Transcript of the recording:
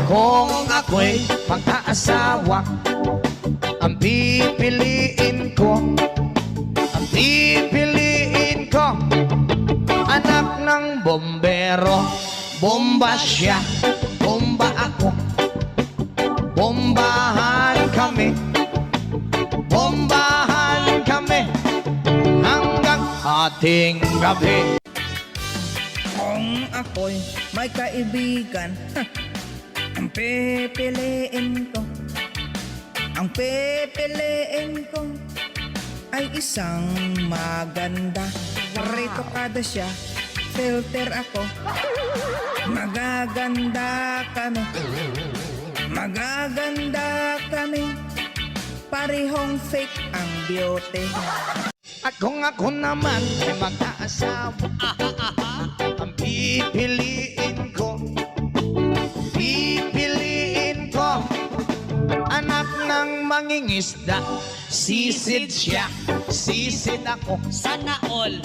Kung ako'y pag-aasawa, ang pipiliin ko, anak ng bombero. Bomba siya, bomba ako, bombahan kami hanggang ating gabi. Kung ako'y may kaibigan, ang pipiliin ko ay isang maganda. Rito kada siya, filter ako. Magaganda kami, parehong fake ang beauty. At kung ako naman ay mag-aasawa, ang pipiliin ko, anak ng mangingisda. Sisid siya, sisid ako, Sana all.